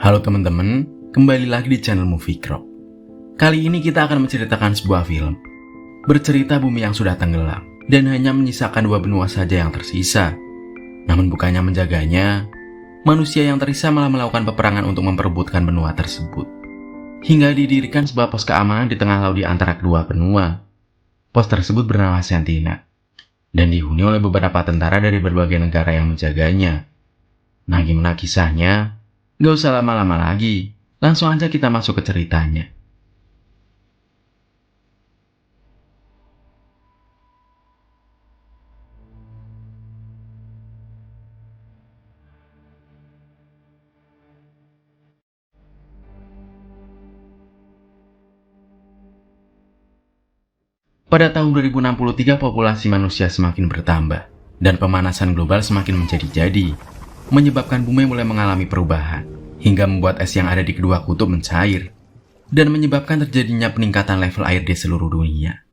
Halo teman-teman, kembali lagi di channel Movie Crop. Kali ini kita akan menceritakan sebuah film bercerita bumi yang sudah tenggelam dan hanya menyisakan 2 benua saja yang tersisa. Namun bukannya menjaganya, manusia yang tersisa malah melakukan peperangan untuk memperebutkan benua tersebut. Hingga didirikan sebuah pos keamanan di tengah laut di antara kedua benua. Pos tersebut bernama Sentinel dan dihuni oleh beberapa tentara dari berbagai negara yang menjaganya. Nah, gimana kisahnya? Gak usah lama-lama lagi, langsung aja kita masuk ke ceritanya. Pada tahun 2063 populasi manusia semakin bertambah dan pemanasan global semakin menjadi-jadi, menyebabkan bumi mulai mengalami perubahan hingga membuat es yang ada di kedua kutub mencair dan menyebabkan terjadinya peningkatan level air di seluruh dunia.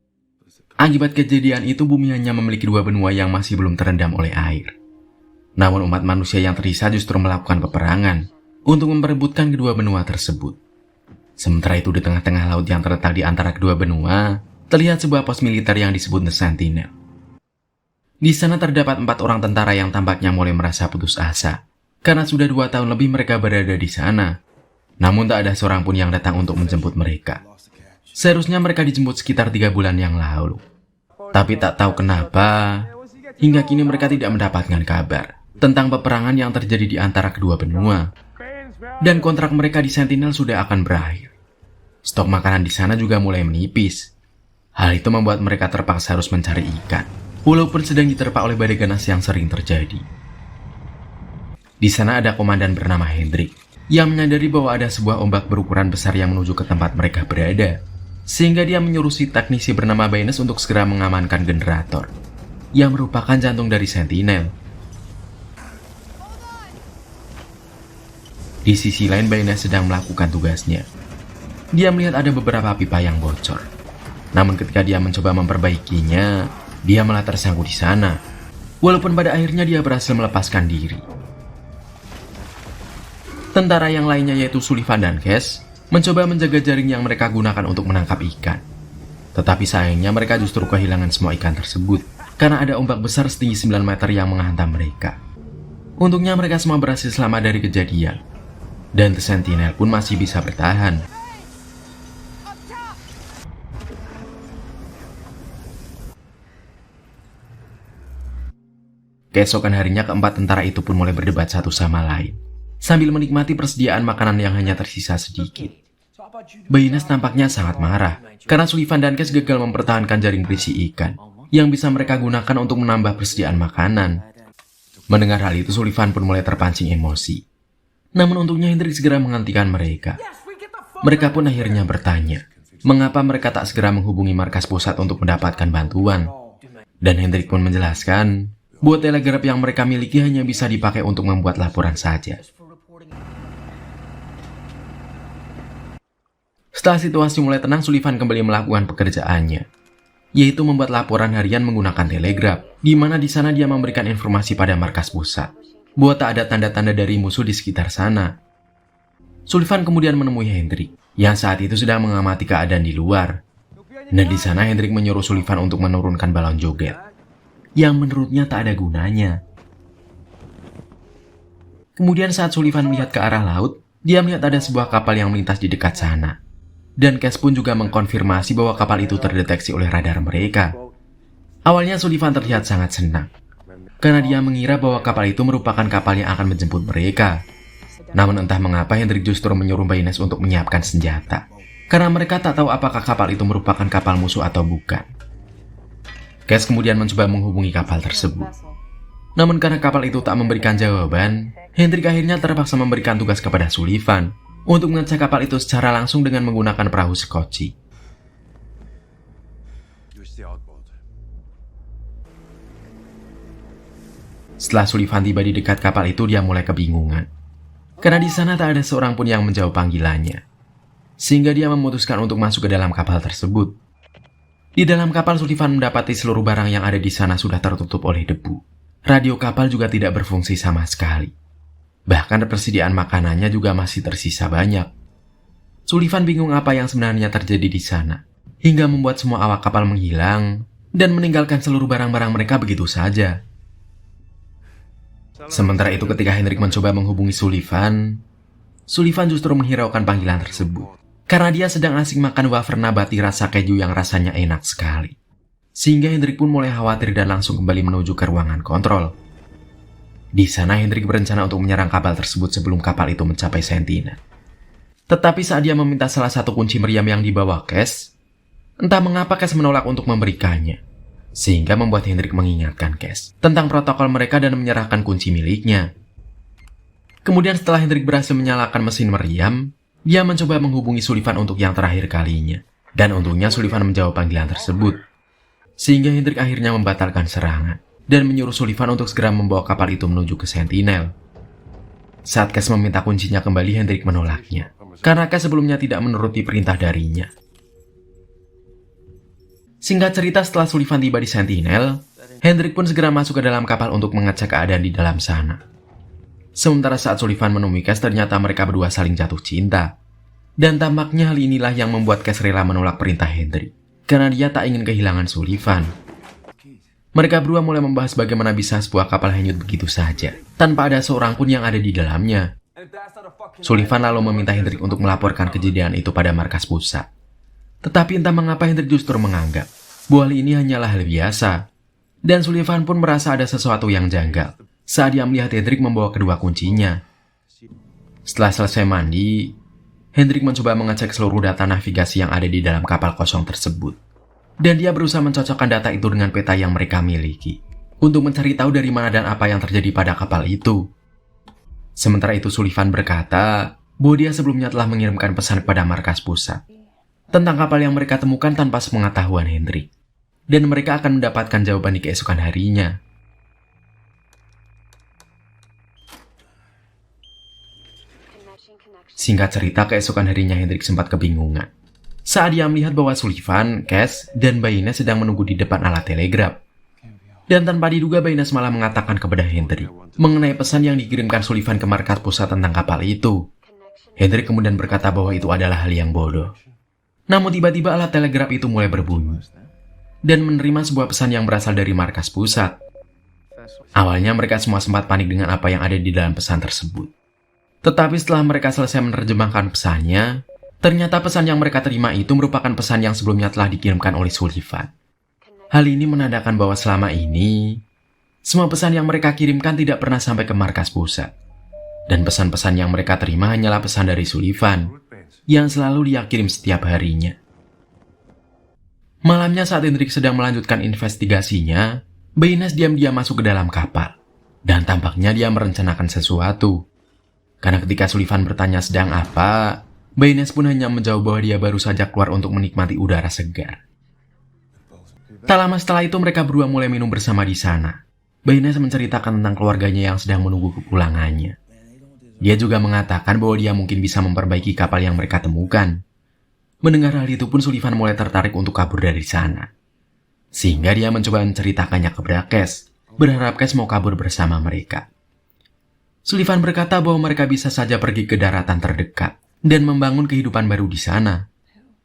Akibat kejadian itu, bumi hanya memiliki 2 benua yang masih belum terendam oleh air. Namun umat manusia yang tersisa justru melakukan peperangan untuk memperebutkan kedua benua tersebut. Sementara itu, di tengah-tengah laut yang terletak di antara kedua benua, terlihat sebuah pos militer yang disebut The Sentinel. Di sana terdapat 4 orang tentara yang tampaknya mulai merasa putus asa, karena sudah 2 tahun lebih mereka berada di sana. Namun tak ada seorang pun yang datang untuk menjemput mereka. Seharusnya mereka dijemput sekitar 3 bulan yang lalu. Tapi tak tahu kenapa, hingga kini mereka tidak mendapatkan kabar tentang peperangan yang terjadi di antara kedua benua. Dan kontrak mereka di Sentinel sudah akan berakhir. Stok makanan di sana juga mulai menipis. Hal itu membuat mereka terpaksa harus mencari ikan, walaupun sedang diterpa oleh badai ganas yang sering terjadi. Di sana ada komandan bernama Hendrik, yang menyadari bahwa ada sebuah ombak berukuran besar yang menuju ke tempat mereka berada, sehingga dia menyuruh si teknisi bernama Baines untuk segera mengamankan generator, yang merupakan jantung dari Sentinel. Di sisi lain, Baines sedang melakukan tugasnya. Dia melihat ada beberapa pipa yang bocor. Namun ketika dia mencoba memperbaikinya, dia malah tersangkut di sana. Walaupun pada akhirnya dia berhasil melepaskan diri. Tentara yang lainnya yaitu Sullivan dan Cash mencoba menjaga jaring yang mereka gunakan untuk menangkap ikan. Tetapi sayangnya mereka justru kehilangan semua ikan tersebut karena ada ombak besar setinggi 9 meter yang menghantam mereka. Untungnya mereka semua berhasil selamat dari kejadian. Dan The Sentinel pun masih bisa bertahan. Keesokan harinya, keempat tentara itu pun mulai berdebat satu sama lain, sambil menikmati persediaan makanan yang hanya tersisa sedikit. Baines tampaknya sangat marah, karena Sullivan dan Cash gagal mempertahankan jaring berisi ikan, yang bisa mereka gunakan untuk menambah persediaan makanan. Mendengar hal itu, Sullivan pun mulai terpancing emosi. Namun untungnya Hendrik segera menghentikan mereka. Mereka pun akhirnya bertanya, mengapa mereka tak segera menghubungi markas pusat untuk mendapatkan bantuan. Dan Hendrik pun menjelaskan, buat telegraf yang mereka miliki hanya bisa dipakai untuk membuat laporan saja. Setelah situasi mulai tenang, Sullivan kembali melakukan pekerjaannya, yaitu membuat laporan harian menggunakan telegraf, di mana di sana dia memberikan informasi pada markas pusat, buat tak ada tanda-tanda dari musuh di sekitar sana. Sullivan kemudian menemui Hendrik, yang saat itu sedang mengamati keadaan di luar. Dan di sana Hendrik menyuruh Sullivan untuk menurunkan balon joget, yang menurutnya tak ada gunanya. Kemudian saat Sullivan melihat ke arah laut, dia melihat ada sebuah kapal yang melintas di dekat sana. Dan Cash pun juga mengkonfirmasi bahwa kapal itu terdeteksi oleh radar mereka. Awalnya Sullivan terlihat sangat senang, karena dia mengira bahwa kapal itu merupakan kapal yang akan menjemput mereka. Namun entah mengapa Hendrik justru menyuruh Baines untuk menyiapkan senjata, karena mereka tak tahu apakah kapal itu merupakan kapal musuh atau bukan. Cash kemudian mencoba menghubungi kapal tersebut. Namun karena kapal itu tak memberikan jawaban, Hendrik akhirnya terpaksa memberikan tugas kepada Sullivan untuk mengecek kapal itu secara langsung dengan menggunakan perahu skoci. Setelah Sullivan tiba di dekat kapal itu, dia mulai kebingungan, karena di sana tak ada seorang pun yang menjawab panggilannya. Sehingga dia memutuskan untuk masuk ke dalam kapal tersebut. Di dalam kapal, Sullivan mendapati seluruh barang yang ada di sana sudah tertutup oleh debu. Radio kapal juga tidak berfungsi sama sekali. Bahkan persediaan makanannya juga masih tersisa banyak. Sullivan bingung apa yang sebenarnya terjadi di sana, hingga membuat semua awak kapal menghilang dan meninggalkan seluruh barang-barang mereka begitu saja. Sementara itu ketika Hendrik mencoba menghubungi Sullivan justru menghiraukan panggilan tersebut. Karena dia sedang asik makan wafer nabati rasa keju yang rasanya enak sekali. Sehingga Hendrik pun mulai khawatir dan langsung kembali menuju ke ruangan kontrol. Di sana Hendrik berencana untuk menyerang kapal tersebut sebelum kapal itu mencapai Sentinel. Tetapi saat dia meminta salah satu kunci meriam yang dibawa Cass, entah mengapa Cass menolak untuk memberikannya. Sehingga membuat Hendrik mengingatkan Cass tentang protokol mereka dan menyerahkan kunci miliknya. Kemudian setelah Hendrik berhasil menyalakan mesin meriam, dia mencoba menghubungi Sullivan untuk yang terakhir kalinya. Dan untungnya Sullivan menjawab panggilan tersebut. Sehingga Hendrik akhirnya membatalkan serangan dan menyuruh Sullivan untuk segera membawa kapal itu menuju ke Sentinel. Saat Cass meminta kuncinya kembali, Hendrik menolaknya karena Cass sebelumnya tidak menuruti perintah darinya. Singkat cerita, setelah Sullivan tiba di Sentinel, Hendrik pun segera masuk ke dalam kapal untuk mengecek keadaan di dalam sana. Sementara saat Sullivan menemui Cass, ternyata mereka berdua saling jatuh cinta. Dan tampaknya hal inilah yang membuat Cass rela menolak perintah Hendrik, karena dia tak ingin kehilangan Sullivan. Mereka berdua mulai membahas bagaimana bisa sebuah kapal hanyut begitu saja, tanpa ada seorang pun yang ada di dalamnya. Sullivan lalu meminta Hendrik untuk melaporkan kejadian itu pada markas pusat. Tetapi entah mengapa Hendrik justru menganggap bahwa hal ini hanyalah hal biasa. Dan Sullivan pun merasa ada sesuatu yang janggal saat dia melihat Hendrik membawa kedua kuncinya. Setelah selesai mandi, Hendrik mencoba mengecek seluruh data navigasi yang ada di dalam kapal kosong tersebut. Dan dia berusaha mencocokkan data itu dengan peta yang mereka miliki untuk mencari tahu dari mana dan apa yang terjadi pada kapal itu. Sementara itu Sullivan berkata bahwa dia sebelumnya telah mengirimkan pesan kepada markas pusat tentang kapal yang mereka temukan tanpa sepengetahuan Hendrik. Dan mereka akan mendapatkan jawaban di keesokan harinya. Singkat cerita, keesokan harinya Hendrik sempat kebingungan saat dia melihat bahwa Sullivan, Cass, dan Baynes sedang menunggu di depan alat telegraf. Dan tanpa diduga Baynes malah mengatakan kepada Hendrik mengenai pesan yang dikirimkan Sullivan ke markas pusat tentang kapal itu. Hendrik kemudian berkata bahwa itu adalah hal yang bodoh. Namun tiba-tiba alat telegraf itu mulai berbunyi dan menerima sebuah pesan yang berasal dari markas pusat. Awalnya mereka semua sempat panik dengan apa yang ada di dalam pesan tersebut. Tetapi setelah mereka selesai menerjemahkan pesannya, ternyata pesan yang mereka terima itu merupakan pesan yang sebelumnya telah dikirimkan oleh Sullivan. Hal ini menandakan bahwa selama ini, semua pesan yang mereka kirimkan tidak pernah sampai ke markas pusat. Dan pesan-pesan yang mereka terima hanyalah pesan dari Sullivan, yang selalu dia kirim setiap harinya. Malamnya saat Hendrik sedang melanjutkan investigasinya, Baynes diam-diam masuk ke dalam kapal. Dan tampaknya dia merencanakan sesuatu. Karena ketika Sullivan bertanya sedang apa, Baynes pun hanya menjawab bahwa dia baru saja keluar untuk menikmati udara segar. Tak lama setelah itu mereka berdua mulai minum bersama di sana. Baynes menceritakan tentang keluarganya yang sedang menunggu kepulangannya. Dia juga mengatakan bahwa dia mungkin bisa memperbaiki kapal yang mereka temukan. Mendengar hal itu pun Sullivan mulai tertarik untuk kabur dari sana. Sehingga dia mencoba menceritakannya kepada Cass, berharap Cass mau kabur bersama mereka. Sullivan berkata bahwa mereka bisa saja pergi ke daratan terdekat dan membangun kehidupan baru di sana.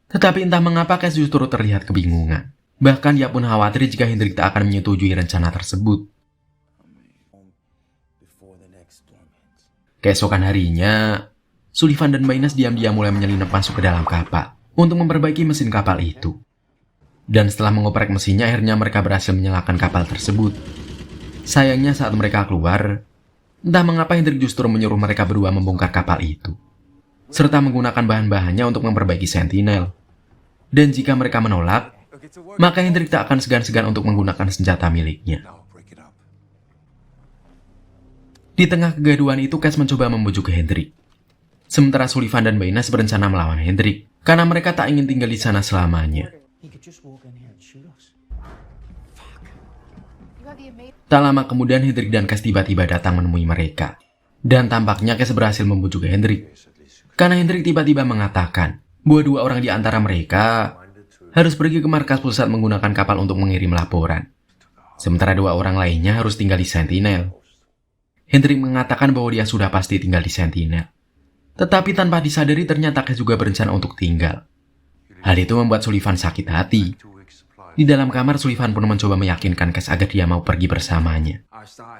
Tetapi entah mengapa Cass justru terlihat kebingungan. Bahkan dia pun khawatir jika Hendrik tak akan menyetujui rencana tersebut. Keesokan harinya, Sullivan dan Baynes diam-diam mulai menyelinap masuk ke dalam kapal untuk memperbaiki mesin kapal itu. Dan setelah mengoprek mesinnya, akhirnya mereka berhasil menyalakan kapal tersebut. Sayangnya saat mereka keluar, entah mengapa Hendrik justru menyuruh mereka berdua membongkar kapal itu, serta menggunakan bahan-bahannya untuk memperbaiki Sentinel. Dan jika mereka menolak, maka Hendrik tak akan segan-segan untuk menggunakan senjata miliknya. Di tengah kegaduhan itu, Cass mencoba membujuk Hendrik. Sementara Sullivan dan Baynes berencana melawan Hendrik, karena mereka tak ingin tinggal di sana selamanya. Tak lama kemudian Hendrik dan Cass tiba-tiba datang menemui mereka. Dan tampaknya Cass berhasil membujuk Hendrik. Karena Hendrik tiba-tiba mengatakan bahwa dua orang di antara mereka harus pergi ke markas pusat menggunakan kapal untuk mengirim laporan. Sementara dua orang lainnya harus tinggal di Sentinel. Hendrik mengatakan bahwa dia sudah pasti tinggal di Sentinel. Tetapi tanpa disadari ternyata Cass juga berencana untuk tinggal. Hal itu membuat Sullivan sakit hati. Di dalam kamar, Sullivan pun mencoba meyakinkan Cass agar dia mau pergi bersamanya.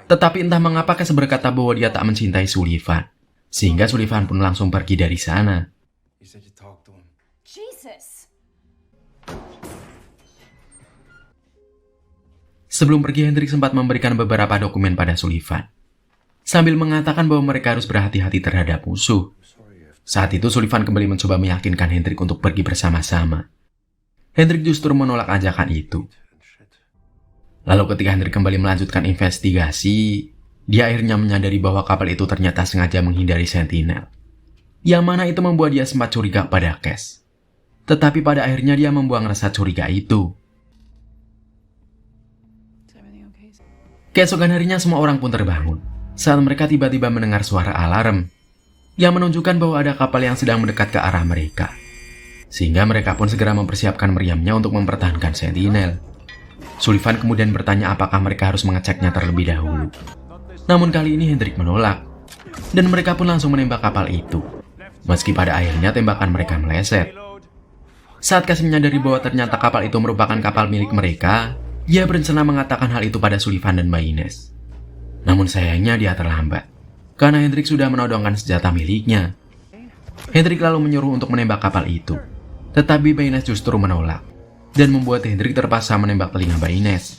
Tetapi entah mengapa Cass berkata bahwa dia tak mencintai Sullivan. Sehingga Sullivan pun langsung pergi dari sana. Sebelum pergi, Hendrik sempat memberikan beberapa dokumen pada Sullivan, sambil mengatakan bahwa mereka harus berhati-hati terhadap musuh. Saat itu Sullivan kembali mencoba meyakinkan Hendrik untuk pergi bersama-sama. Hendrik justru menolak ajakan itu. Lalu ketika Hendrik kembali melanjutkan investigasi, dia akhirnya menyadari bahwa kapal itu ternyata sengaja menghindari Sentinel. Yang mana itu membuat dia sempat curiga pada Cass. Tetapi pada akhirnya dia membuang rasa curiga itu. Keesokan harinya semua orang pun terbangun saat mereka tiba-tiba mendengar suara alarm yang menunjukkan bahwa ada kapal yang sedang mendekat ke arah mereka. Sehingga mereka pun segera mempersiapkan meriamnya untuk mempertahankan Sentinel. Sullivan kemudian bertanya apakah mereka harus mengeceknya terlebih dahulu. Namun kali ini Hendrik menolak, dan mereka pun langsung menembak kapal itu. Meski pada akhirnya tembakan mereka meleset. Saat Cass menyadari bahwa ternyata kapal itu merupakan kapal milik mereka, dia berencana mengatakan hal itu pada Sullivan dan Baynes. Namun sayangnya dia terlambat, karena Hendrik sudah menodongkan senjata miliknya. Hendrik lalu menyuruh untuk menembak kapal itu, tetapi Baynes justru menolak, dan membuat Hendrik terpaksa menembak telinga Baynes.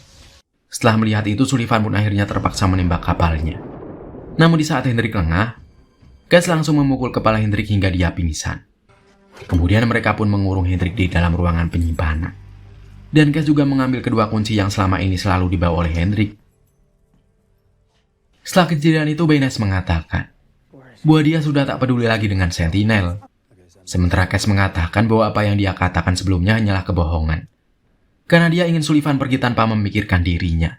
Setelah melihat itu, Sullivan pun akhirnya terpaksa menembak kapalnya. Namun di saat Hendrik lengah, Cass langsung memukul kepala Hendrik hingga dia pingsan. Kemudian mereka pun mengurung Hendrik di dalam ruangan penyimpanan. Dan Cass juga mengambil kedua kunci yang selama ini selalu dibawa oleh Hendrik. Setelah kejadian itu, Baynes mengatakan bahwa dia sudah tak peduli lagi dengan Sentinel. Sementara Cass mengatakan bahwa apa yang dia katakan sebelumnya hanyalah kebohongan. Karena dia ingin Sullivan pergi tanpa memikirkan dirinya.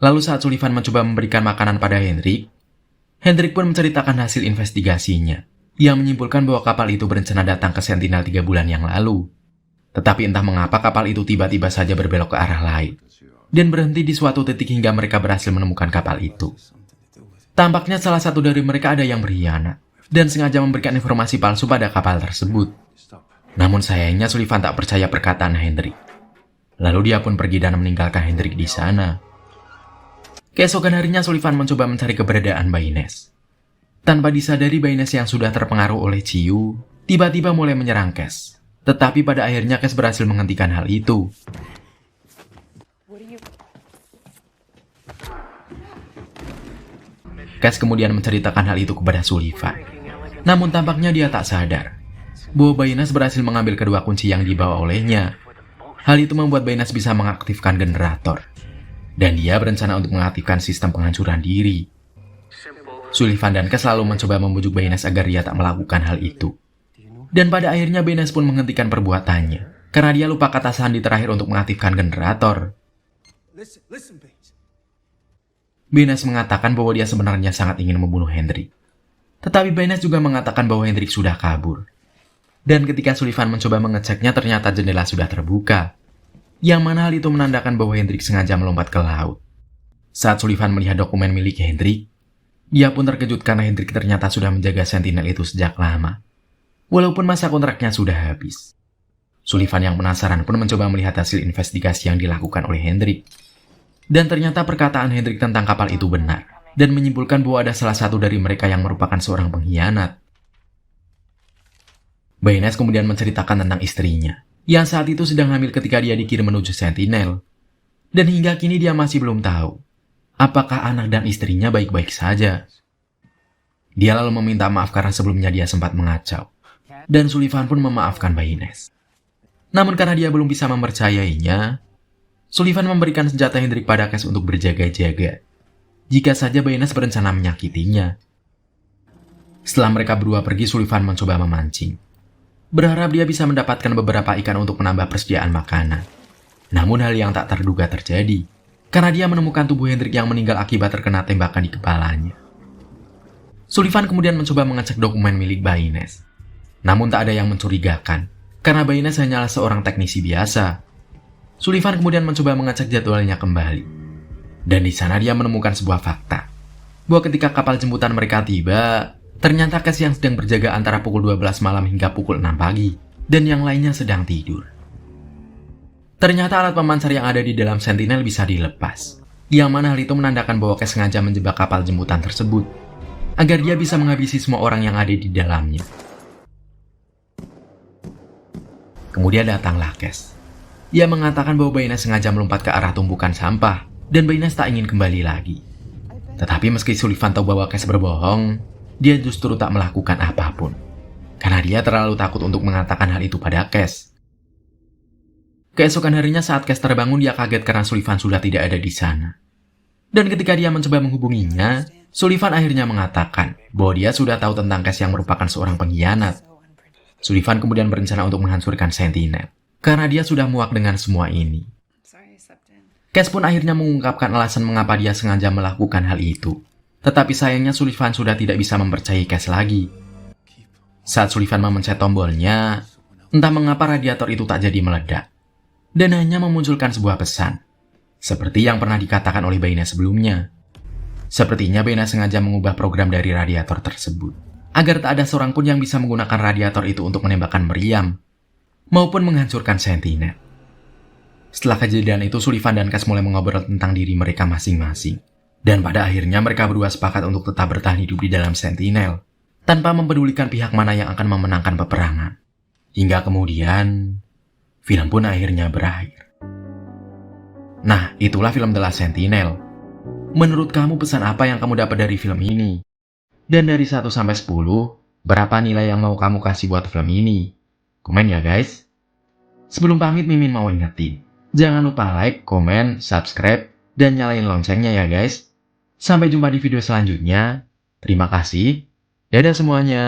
Lalu saat Sullivan mencoba memberikan makanan pada Hendrik, Hendrik pun menceritakan hasil investigasinya, yang menyimpulkan bahwa kapal itu berencana datang ke Sentinel 3 bulan yang lalu. Tetapi entah mengapa kapal itu tiba-tiba saja berbelok ke arah lain, dan berhenti di suatu titik hingga mereka berhasil menemukan kapal itu. Tampaknya salah satu dari mereka ada yang berkhianat, dan sengaja memberikan informasi palsu pada kapal tersebut. Namun sayangnya Sullivan tak percaya perkataan Hendrik. Lalu dia pun pergi dan meninggalkan Hendrik di sana. Keesokan harinya Sullivan mencoba mencari keberadaan Baynes. Tanpa disadari, Baynes yang sudah terpengaruh oleh Ciu tiba-tiba mulai menyerang Cass. Tetapi pada akhirnya Cass berhasil menghentikan hal itu. Cass kemudian menceritakan hal itu kepada Sullivan. Namun tampaknya dia tak sadar bahwa Baynes berhasil mengambil kedua kunci yang dibawa olehnya. Hal itu membuat Baynes bisa mengaktifkan generator, dan dia berencana untuk mengaktifkan sistem penghancuran diri. Sullivan dan Cass selalu mencoba membujuk Baynes agar dia tak melakukan hal itu. Dan pada akhirnya Baynes pun menghentikan perbuatannya, karena dia lupa kata sandi terakhir untuk mengaktifkan generator. Baynes mengatakan bahwa dia sebenarnya sangat ingin membunuh Hendrik. Tetapi Baynes juga mengatakan bahwa Hendrik sudah kabur. Dan ketika Sullivan mencoba mengeceknya, ternyata jendela sudah terbuka. Yang mana hal itu menandakan bahwa Hendrik sengaja melompat ke laut. Saat Sullivan melihat dokumen milik Hendrik, dia pun terkejut karena Hendrik ternyata sudah menjaga Sentinel itu sejak lama. Walaupun masa kontraknya sudah habis. Sullivan yang penasaran pun mencoba melihat hasil investigasi yang dilakukan oleh Hendrik. Dan ternyata perkataan Hendrik tentang kapal itu benar, dan menyimpulkan bahwa ada salah satu dari mereka yang merupakan seorang pengkhianat. Baynes kemudian menceritakan tentang istrinya, yang saat itu sedang hamil ketika dia dikirim menuju Sentinel. Dan hingga kini dia masih belum tahu apakah anak dan istrinya baik-baik saja. Dia lalu meminta maaf karena sebelumnya dia sempat mengacau. Dan Sullivan pun memaafkan Baynes. Namun karena dia belum bisa mempercayainya, Sullivan memberikan senjata Hendrik pada Cass untuk berjaga-jaga jika saja Baynes berencana menyakitinya. Setelah mereka berdua pergi, Sullivan mencoba memancing, berharap dia bisa mendapatkan beberapa ikan untuk menambah persediaan makanan. Namun hal yang tak terduga terjadi, karena dia menemukan tubuh Hendrik yang meninggal akibat terkena tembakan di kepalanya. Sullivan kemudian mencoba mengecek dokumen milik Baynes. Namun tak ada yang mencurigakan, karena Baynes hanyalah seorang teknisi biasa. Sullivan kemudian mencoba mengecek jadwalnya kembali. Dan di sana dia menemukan sebuah fakta, bahwa ketika kapal jemputan mereka tiba, ternyata Cass yang sedang berjaga antara pukul 12 malam hingga pukul 6 pagi, dan yang lainnya sedang tidur. Ternyata alat pemancar yang ada di dalam Sentinel bisa dilepas, yang mana hal itu menandakan bahwa Cass sengaja menjebak kapal jemputan tersebut, agar dia bisa menghabisi semua orang yang ada di dalamnya. Kemudian datanglah Cass. Ia mengatakan bahwa Baynes sengaja melompat ke arah tumpukan sampah, dan Baynes tak ingin kembali lagi. Tetapi meski Sullivan tahu bahwa Cass berbohong, dia justru tak melakukan apapun, karena dia terlalu takut untuk mengatakan hal itu pada Cass. Keesokan harinya saat Cass terbangun, dia kaget karena Sullivan sudah tidak ada di sana. Dan ketika dia mencoba menghubunginya, Sullivan akhirnya mengatakan bahwa dia sudah tahu tentang Cass yang merupakan seorang pengkhianat. Sullivan kemudian berencana untuk menghancurkan Sentinel, karena dia sudah muak dengan semua ini. Cass pun akhirnya mengungkapkan alasan mengapa dia sengaja melakukan hal itu. Tetapi sayangnya Sullivan sudah tidak bisa mempercayai Cass lagi. Saat Sullivan memencet tombolnya, entah mengapa radiator itu tak jadi meledak, dan hanya memunculkan sebuah pesan, seperti yang pernah dikatakan oleh Baynes sebelumnya. Sepertinya Baynes sengaja mengubah program dari radiator tersebut, agar tak ada seorang pun yang bisa menggunakan radiator itu untuk menembakkan meriam, maupun menghancurkan Sentinel. Setelah kejadian itu, Sullivan dan Cass mulai mengobrol tentang diri mereka masing-masing. Dan pada akhirnya mereka berdua sepakat untuk tetap bertahan hidup di dalam Sentinel, tanpa mempedulikan pihak mana yang akan memenangkan peperangan. Hingga kemudian, film pun akhirnya berakhir. Nah, itulah film The Last Sentinel. Menurut kamu pesan apa yang kamu dapat dari film ini? Dan dari 1 sampai 10, berapa nilai yang mau kamu kasih buat film ini? Komen ya guys. Sebelum pamit, Mimin mau ingetin, jangan lupa like, komen, subscribe, dan nyalain loncengnya ya guys. Sampai jumpa di video selanjutnya. Terima kasih. Dadah semuanya.